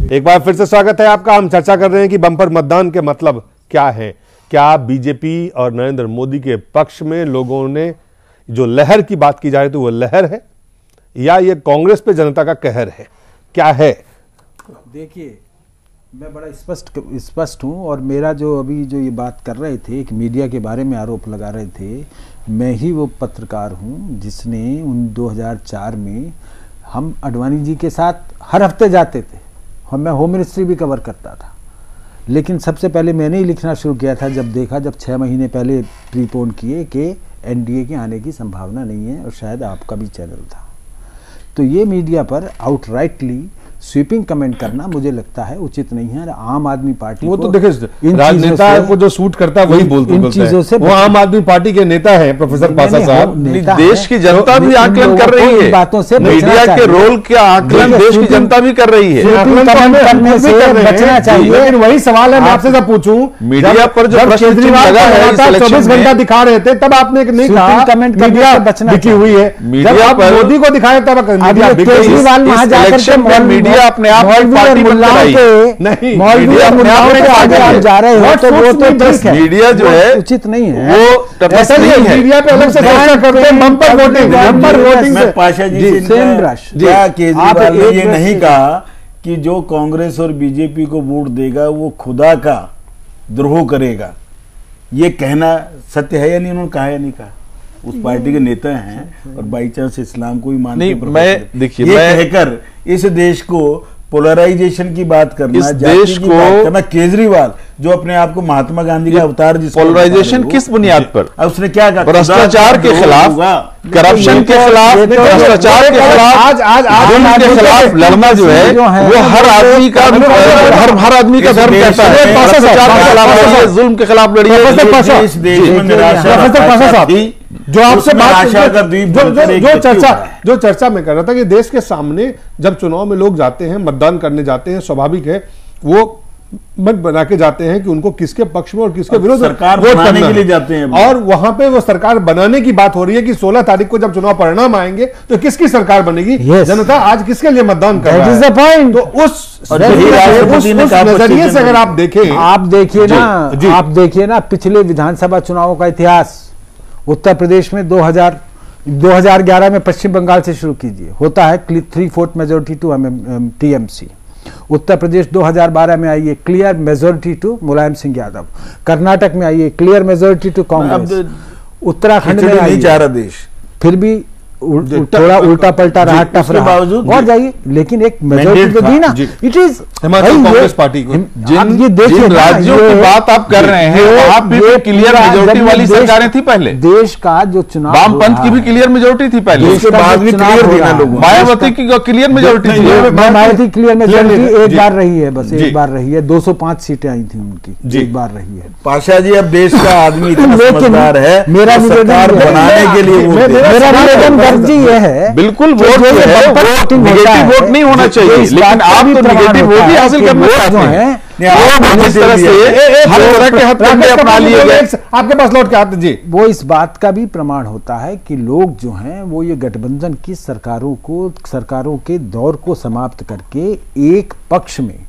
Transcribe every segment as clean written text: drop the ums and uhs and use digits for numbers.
एक बार फिर से स्वागत है आपका। हम चर्चा कर रहे हैं कि बम्पर मतदान के मतलब क्या है। क्या बीजेपी और नरेंद्र मोदी के पक्ष में लोगों ने जो लहर की बात की जा रही थी वो लहर है, या ये कांग्रेस पे जनता का कहर है? क्या है? देखिए, मैं बड़ा स्पष्ट हूँ और मेरा जो अभी जो ये बात कर रहे थे, एक मीडिया के बारे में आरोप लगा रहे थे, मैं ही वो पत्रकार हूँ जिसने उन 2004 में हम अडवाणी जी के साथ हर हफ्ते जाते थे। मैं होम मिनिस्ट्री भी कवर करता था, लेकिन सबसे पहले मैंने ही लिखना शुरू किया था जब 6 महीने पहले प्रीपोन किए कि एनडीए के आने की संभावना नहीं है, और शायद आपका भी चैनल था। तो ये मीडिया पर आउटराइटली स्वीपिंग कमेंट करना मुझे लगता है उचित नहीं है। आम आदमी पार्टी वो तो देखिए, राजनेता को जो सूट करता है वही बोलते हैं। वो आम आदमी पार्टी के नेता हैं प्रोफेसर पासा साहब। देश की जनता भी आकलन कर रही है, बातों से मीडिया के रोल का आकलन देश की जनता भी कर रही है। बचना चाहिए, लेकिन वही सवाल है, मैं आपसे जब पूछूं, मीडिया पर जो केजरीवाल लगा है 24 घंटा दिखा रहे थे, तब आपने नहीं कहा कमेंट मीडिया बिकी हुई है। मीडिया पर मोदी को दिखाया तब केजरीवाल वहां जाकर मीडिया अपने आप में पार्टी नहीं, जा रहे हो तो वो तो ठीक है। मीडिया जो है उचित नहीं है, वो ऐसा नहीं है। मीडिया पे अलग से चर्चा करते हैं बम्पर वोटिंग मैं पाशा जी से क्या केजरीवाल ने ये नहीं कहा कि जो कांग्रेस और बीजेपी को वोट देगा वो खुदा का द्रोह करेगा? ये कहना सत्य है या नहीं? उन्होंने कहा या नहीं कहा? उस पार्टी के नेता हैं और बाई चांस इस्लाम को भी मानते हैं। मैं देखिए, ये कहकर इस देश को पोलराइजेशन की बात करना, इस देश को बात करना, केजरीवाल जो अपने आप को महात्मा गांधी का अवतार, जिस पोलराइजेशन किस बुनियाद पर? उसने क्या कहा? भ्रष्टाचार के खिलाफ, करप्शन के खिलाफ, भ्रष्टाचार के खिलाफ, जुल्म के खिलाफ लड़ना जो है वो हर आदमी का धर्म कहता है। भ्रष्टाचार के खिलाफ लड़िए, जुल्म के खिलाफ लड़िए। इस देश में निराशा जो आपसे बात जो चर्चा में कर रहा था कि देश के सामने जब चुनाव में लोग जाते हैं, मतदान करने जाते हैं, स्वाभाविक है वो मत बना के जाते हैं कि उनको किसके पक्ष में और किसके विरोध सरकार बनाने के लिए जाते हैं। और वहां पे वो सरकार बनाने की बात हो रही है कि 16 तारीख को जब चुनाव परिणाम आएंगे तो किसकी सरकार बनेगी। जनता आज किसके लिए मतदान कर रहा है? तो उस नजरिए से अगर आप देखिए ना पिछले विधानसभा चुनावों का इतिहास। उत्तर प्रदेश में 2011 में पश्चिम बंगाल से शुरू कीजिए, होता है 3/4 majority to TMC. Uttar Pradesh 2012 में आई है clear majority to Mulayam Singh Yadav. Karnataka में आई है clear majority to Congress. Uttarakhand में आई चार देश, फिर भी थोड़ा उल्टा पलटा रहा, टफ रहा और जाइए, लेकिन एक मेजोरिटी तो दी ना। इट इज कांग्रेस पार्टी को जिन राज्यों की बात आप कर रहे हैं वहां भी क्लियर मेजोरिटी वाली सरकारें थी पहले। देश का जो चुनाव, वामपंथ की भी क्लियर मेजोरिटी थी पहले, उसके बाद भी क्लियर देना लोगों। मायावती की क्लियर मेजोरिटी थी। मायावती क्लियर मेजोरिटी एक बार रही है, बस एक बार रही है। 205 सीटें आई थी उनकी, एक बार रही है। पाशा जी, अब देश का आदमी इतना समझदार है, मेरा सरकार बनाने के लिए मेरा जी ये है बिल्कुल वोट नेगेटिव वोट नहीं होना चाहिए, लेकिन आप तो नेगेटिव वोट ही हासिल करना चाहते हैं। जिस तरह से हर तरह के हथकंडे अपना लिए गए, आपके पास लौट के आते जी, वो इस बात का भी प्रमाण होता है कि लोग जो हैं वो ये गठबंधन की सरकारों के दौर को समाप्त करके एक पक्ष में,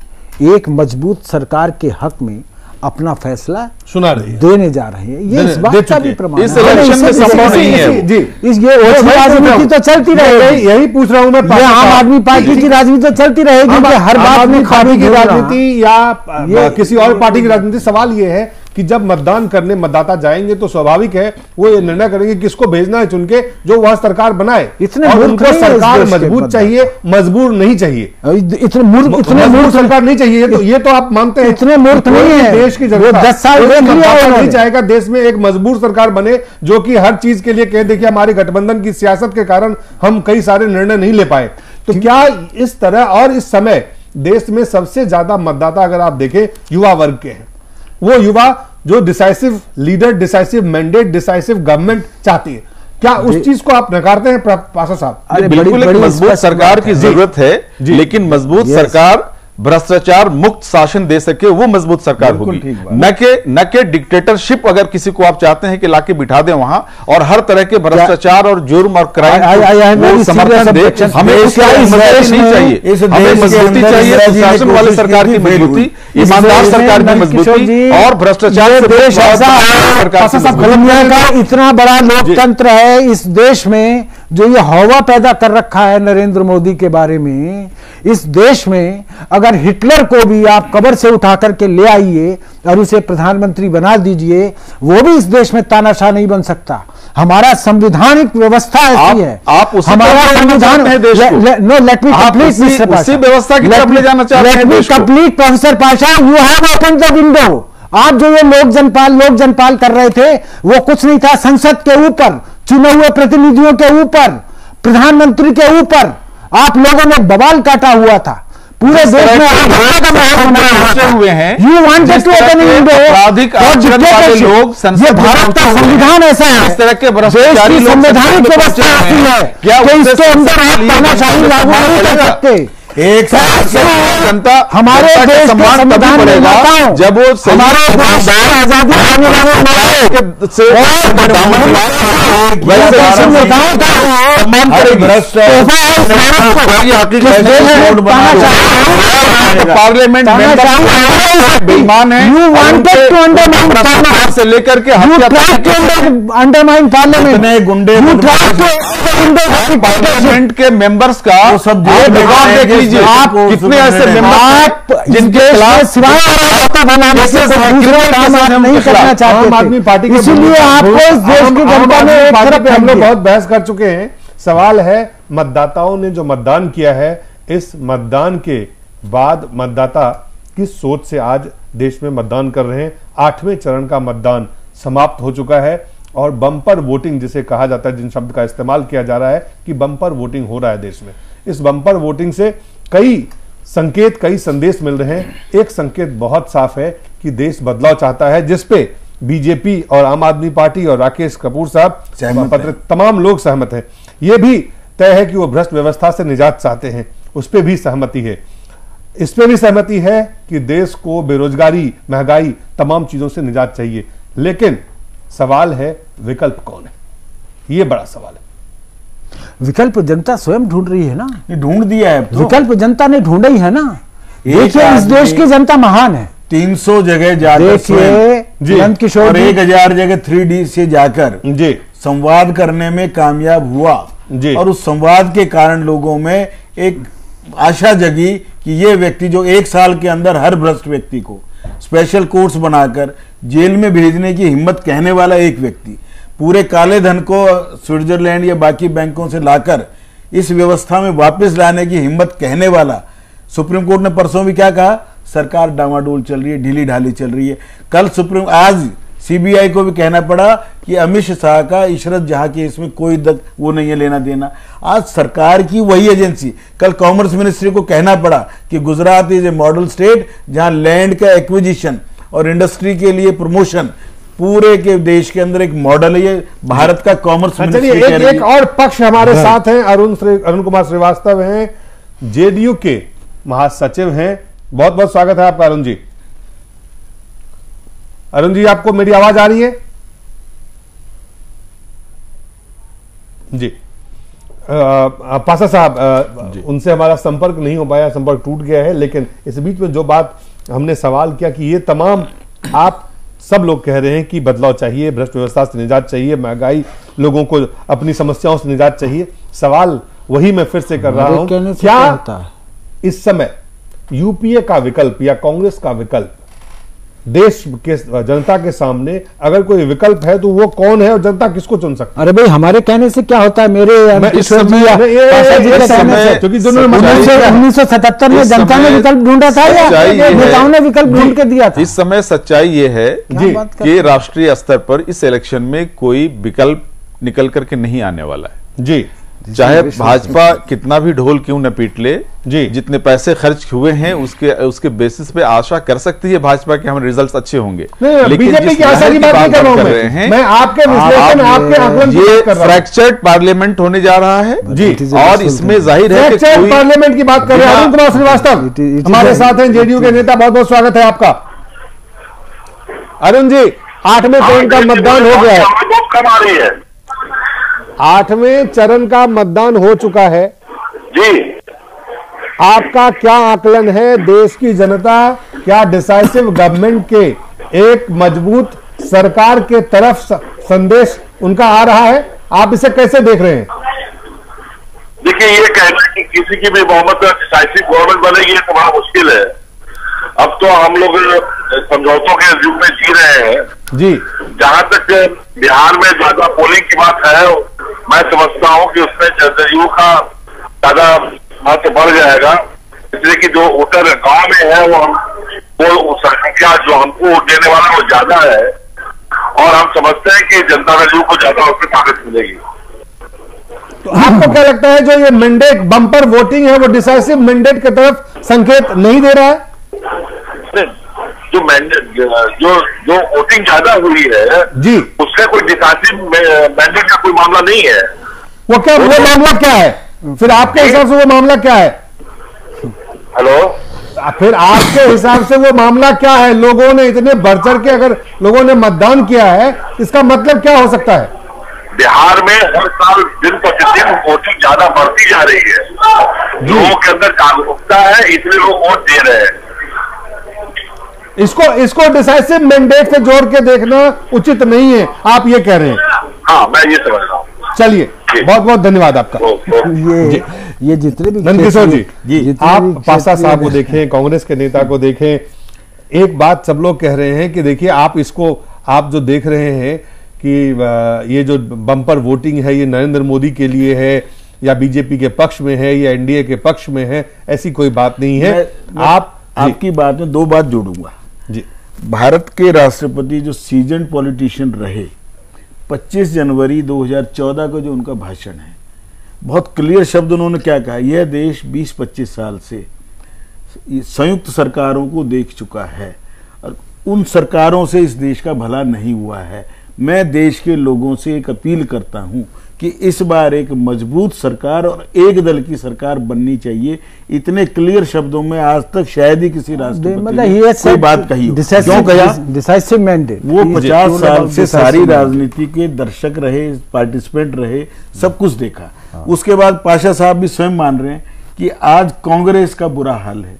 एक मजबूत सरकार के हक में अपना फैसला सुना रही है, देने जा रहे हैं। ये इस बात का भी प्रमाण इस इलेक्शन में संभव नहीं है जी। ये राजनीति तो चलती रहेगी, यही पूछ रहा हूं मैं। आम आदमी पार्टी की राजनीति तो चलती रहेगी, हर बात में पार्टी की राजनीति या किसी और पार्टी की राजनीति। सवाल ये है कि जब मतदान करने मतदाता जाएंगे तो स्वाभाविक है वो ये निर्णय करेंगे किसको भेजना है चुन के, जो वह सरकार बनाए। और उनको सरकार मजबूत चाहिए, मजबूर नहीं चाहिए। इतने मूर्ख सरकार नहीं चाहिए, तो ये तो आप मानते हैं। इतने मूर्ख नहीं है देश की जनता। 10 साल नहीं चाहेगा देश में एक मजबूर सरकार बने जो कि हर चीज के लिए कह दे कि हमारे गठबंधन की सियासत के कारण हम कई सारे निर्णय नहीं ले पाए। तो क्या इस तरह, और इस समय देश में सबसे ज्यादा मतदाता अगर आप देखें युवा वर्ग के हैं, वो युवा जो decisive leader, decisive mandate, decisive government चाहती है। क्या उस चीज को आप नकारते हैं पासा साहब? बिल्कुल, एक मजबूत सरकार की जरूरत है, लेकिन मजबूत सरकार भ्रष्टाचार मुक्त शासन दे सके, वो मजबूत सरकार होगी। न के डिक्टेटरशिप अगर किसी को आप चाहते हैं कि लाके बिठा दें वहां और हर तरह के भ्रष्टाचार और जुर्म और क्राइम समर्थन दे, हमें मजबूती नहीं चाहिए, हमें मजबूती चाहिए, शासन वाले सरकार की मजबूती, ईमानदार सरकार की मजबूती और भ्रष्टाचार का इतना बड़ा लोकतंत्र है इस देश में, जो ये हवा पैदा कर रखा है नरेंद्र मोदी के बारे में। इस देश में अगर हिटलर को भी आप कब्र से उठा करके ले आइए और उसे प्रधानमंत्री बना दीजिए, वो भी इस देश में तानाशाह नहीं बन सकता। हमारा संविधानिक व्यवस्था ऐसी है, आप हमारा संविधान नो लेट मी कंप्लीट उसी व्यवस्था की तरफ ले जाना चाहते हैं। Let me complete professor Pasha, you have open the window. आप जो ये लोक जनपाल कर रहे थे वो कुछ नहीं था, संसद के ऊपर, चुने हुए प्रतिनिधियों के ऊपर, प्रधानमंत्री के ऊपर आप लोगों ने बवाल काटा हुआ था। पूरे देश में हुए हैं। You wanted to open window. लोग ये भारत का संविधान ऐसा है, इस तरह के भ्रष्टाचारी संवैधानिक व्यवस्था ऐसी है कि इसके अंदर आप तानाशाही लागू नहीं कर सकते। एक जनता हमारे देश के संविधान में जब वो हमारे आजादी पार्लियामेंट बेईमान है, यू वांटेड टू अंडरमाइन से लेकर के अंडरमाइन पार्लियामेंट, गुंडे पार्लियामेंट के मेंबर्स का सब देख लीजिए, आप कितने ऐसे मेंबर जिनके खिलाफ नहीं करना चाहते। आम आदमी पार्टी के, इसीलिए आपको इस देश की जनता ने एक तरफ हम लोग बहुत बहस कर चुके हैं। सवाल है मतदाताओं ने जो मतदान किया है, इस मतदान के बाद मतदाता किस सोच से आज देश में मतदान कर रहे हैं। 8वें चरण का मतदान समाप्त हो चुका है और बम्पर वोटिंग जिसे कहा जाता है, जिन शब्द का इस्तेमाल किया जा रहा है कि बम्पर वोटिंग हो रहा है देश में। इस बम्पर वोटिंग से कई संकेत, कई संदेश मिल रहे हैं। एक संकेत बहुत साफ है कि देश बदलाव चाहता है, जिसपे बीजेपी और आम आदमी पार्टी और राकेश कपूर साहब तमाम लोग सहमत हैं। यह भी तय है कि वो भ्रष्ट व्यवस्था से निजात चाहते हैं, उस पर भी सहमति है। इस पे भी सहमति है कि देश को बेरोजगारी, महंगाई, तमाम चीजों से निजात चाहिए। लेकिन सवाल है विकल्प कौन है, ये बड़ा सवाल है। विकल्प जनता स्वयं ढूंढ रही है ना, ढूंढ दिया है तो। विकल्प जनता ने ढूंढा ही है ना। देखिए इस देश की जनता महान है। 300 जगह जाकर किशोर 1000 जगह 3D से जाकर संवाद करने में कामयाब हुआ और उस संवाद के कारण लोगों में एक आशा जगी कि ये व्यक्ति जो 1 साल के अंदर हर भ्रष्ट व्यक्ति को स्पेशल कोर्ट्स बनाकर जेल में भेजने की हिम्मत कहने वाला एक व्यक्ति, पूरे काले धन को स्विट्जरलैंड या बाकी बैंकों से लाकर इस व्यवस्था में वापस लाने की हिम्मत कहने वाला, सुप्रीम कोर्ट ने परसों भी क्या कहा, सरकार डामाडोल चल रही है, ढीली ढाली चल रही है। कल आज सीबीआई को भी कहना पड़ा कि अमित शाह का इशरत जहां के इसमें कोई वो नहीं है लेना देना। आज सरकार की वही एजेंसी, कल कॉमर्स मिनिस्ट्री को कहना पड़ा कि Gujarat is a model state जहां लैंड का एक्विजिशन और इंडस्ट्री के लिए प्रमोशन पूरे के देश के अंदर एक मॉडल है। ये भारत का कॉमर्स मिनिस्ट्री। एक और पक्ष हमारे साथ हैं, अरुण कुमार श्रीवास्तव हैं, जेडीयू के महासचिव हैं। बहुत बहुत स्वागत है आपका अरुण जी। अरुण जी, आपको मेरी आवाज आ रही है जी? पासा साहब, उनसे हमारा संपर्क नहीं हो पाया, संपर्क टूट गया है। लेकिन इस बीच में जो बात हमने सवाल किया कि ये तमाम आप सब लोग कह रहे हैं कि बदलाव चाहिए, भ्रष्ट व्यवस्था से निजात चाहिए, महंगाई, लोगों को अपनी समस्याओं से निजात चाहिए। सवाल वही मैं फिर से कर रहा हूं, क्या इस समय यूपीए का विकल्प या कांग्रेस का विकल्प देश के जनता के सामने अगर कोई विकल्प है तो वो कौन है और जनता किसको चुन सकती है? अरे भाई, हमारे कहने से क्या होता है, मेरे क्योंकि 1977 में जनता ने विकल्प ढूंढा था या नेताओं ने विकल्प ढूंढ के दिया था? इस समय सच्चाई ये है कि राष्ट्रीय स्तर पर इस इलेक्शन में कोई विकल्प निकल करके नहीं आने वाला है जी। चाहे भाजपा कितना भी ढोल क्यों न पीट ले, जी जितने पैसे खर्च हुए हैं उसके बेसिस पे आशा कर सकती है भाजपा के हम रिजल्ट्स अच्छे होंगे। लेकिन बीजेपी की आशा की बात नहीं कर रहा हूं मैं आपके विश्लेषण, आपके आकलन ये फ्रैक्चर्ड पार्लियामेंट होने जा रहा है जी, और इसमें जाहिर है फ्रैक्चर्ड पार्लियामेंट की बात कर रहे हैं। अरुण कुमार श्रीवास्तव हमारे साथ हैं, जेडीयू के नेता, बहुत बहुत स्वागत है आपका। अरुण जी, 8वें चरण का मतदान हो गया है, 8वें चरण का मतदान हो चुका है जी। आपका क्या आकलन है? देश की जनता क्या डिसाइसिव गवर्नमेंट के एक मजबूत सरकार के तरफ संदेश उनका आ रहा है? आप इसे कैसे देख रहे हैं? देखिए, ये कहना कि किसी की भी बहुमत में डिसाइसिव गवर्नमेंट बनेगी ये तो बड़ा मुश्किल है। अब तो हम लोग समझौतों के युग में जी रहे हैं जी। जहां तक बिहार में ज्यादा पोलिंग की बात है, मैं समझता हूं कि उसमें जदयू का ज्यादा महत्व बढ़ जाएगा, इसलिए कि जो वोटर गांव में है वो संख्या जो हमको वोट देने वाला वो ज्यादा है, और हम समझते हैं कि जनता दल को ज्यादा उसमें ताकत मिलेगी। तो आपको क्या लगता है जो ये मैंडेट बम्पर वोटिंग है वो डिसाइसिव मैंडेट की तरफ संकेत नहीं दे रहा है? जो मैंडेट जो वोटिंग ज्यादा हुई है जी, उसका कोई डिसाइसिव मैंडेट का कोई मामला नहीं है। वो मामला क्या है फिर आपके हिसाब से? वो मामला क्या है? हेलो, फिर आपके हिसाब से वो मामला क्या है? लोगों ने इतने बढ़ चढ़ के अगर लोगों ने मतदान किया है, इसका मतलब क्या हो सकता है? बिहार में हर साल दिन प्रतिदिन वोटिंग ज्यादा बढ़ती जा रही है, लोगों के अंदर जागरूकता है, इसलिए लोग वोट दे रहे हैं। इसको डिसाइसिव मैंडेट से जोड़ के देखना उचित नहीं है, आप ये कह रहे हैं? हाँ, मैं ये समझ रहा हूँ। चलिए, बहुत बहुत धन्यवाद आपका। ये जितने भी नंदकिशोर जी, आप पासा साहब को देखें, कांग्रेस के नेता को देखें, एक बात सब लोग कह रहे हैं कि देखिए आप जो देख रहे हैं कि ये जो बम्पर वोटिंग है ये नरेंद्र मोदी के लिए है या बीजेपी के पक्ष में है या एनडीए के पक्ष में है, ऐसी कोई बात नहीं है। आपकी बात में दो बात जोड़ूंगा जी। भारत के राष्ट्रपति जो सीजन पॉलिटिशियन रहे, 25 जनवरी 2014 का जो उनका भाषण है, बहुत क्लियर शब्द उन्होंने क्या कहा, यह देश 20-25 साल से संयुक्त सरकारों को देख चुका है और उन सरकारों से इस देश का भला नहीं हुआ है। मैं देश के लोगों से एक अपील करता हूं कि इस बार एक मजबूत सरकार और एक दल की सरकार बननी चाहिए। इतने क्लियर शब्दों में आज तक शायद ही किसी राष्ट्रपति ने कोई बात कही हो। क्यों कहा? Decisive mandate. वो 50 साल से सारी राजनीति के दर्शक रहे, पार्टिसिपेंट रहे, सब कुछ देखा। उसके बाद पाशा साहब भी स्वयं मान रहे हैं कि आज कांग्रेस का बुरा हाल है,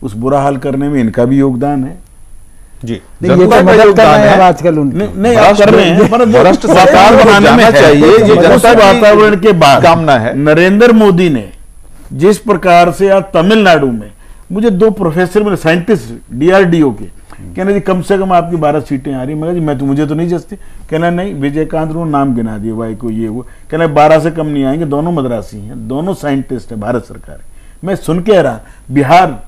उस बुरा हाल करने में इनका भी योगदान है जी। ये तो मदद कर रहे हैं आजकल नहीं आप कर रहे हैं, भ्रष्ट सरकार बनाने में चाहिए। ये जनता वातावरण के बाद कामना है। नरेंद्र मोदी ने जिस प्रकार से आज तमिलनाडु में, मुझे 2 प्रोफेसर मेरे साइंटिस्ट डीआरडीओ के कहना जी कम से कम आपकी 12 सीटें आ रही। मैं जी मैं तो मुझे तो नहीं जचती। कहना नहीं, विजयकांत ने नाम गिना दिए भाई को, ये वो कहना 12 से कम नहीं आएंगे। दोनों मद्रासी हैं, दोनों साइंटिस्ट है, भारत सरकार है। मैं सुन के रहा बिहार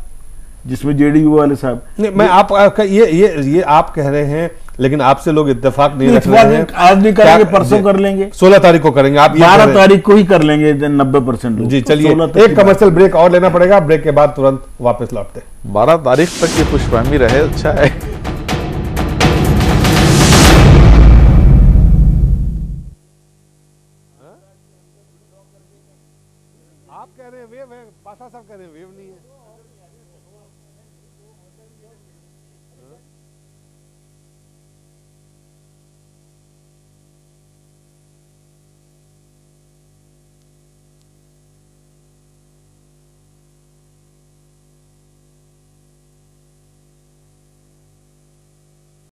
जिसमें जेडीयू वाले साहब, मैं आपका ये आप कह रहे हैं, लेकिन आपसे लोग इत्तेफाक नहीं रख रहे हैं। आज नहीं करेंगे, परसों कर लेंगे, 16 तारीख को करेंगे। आप 12 तारीख को ही कर लेंगे 90% जी। चलिए, एक कमर्शियल ब्रेक और लेना पड़ेगा, ब्रेक के बाद तुरंत वापस लौटते। 12 तारीख तक ये पुष्पामी रहे, अच्छा है। आप कह रहे हैं वेव है, पासा साहब कह रहे हैं वेव नहीं है।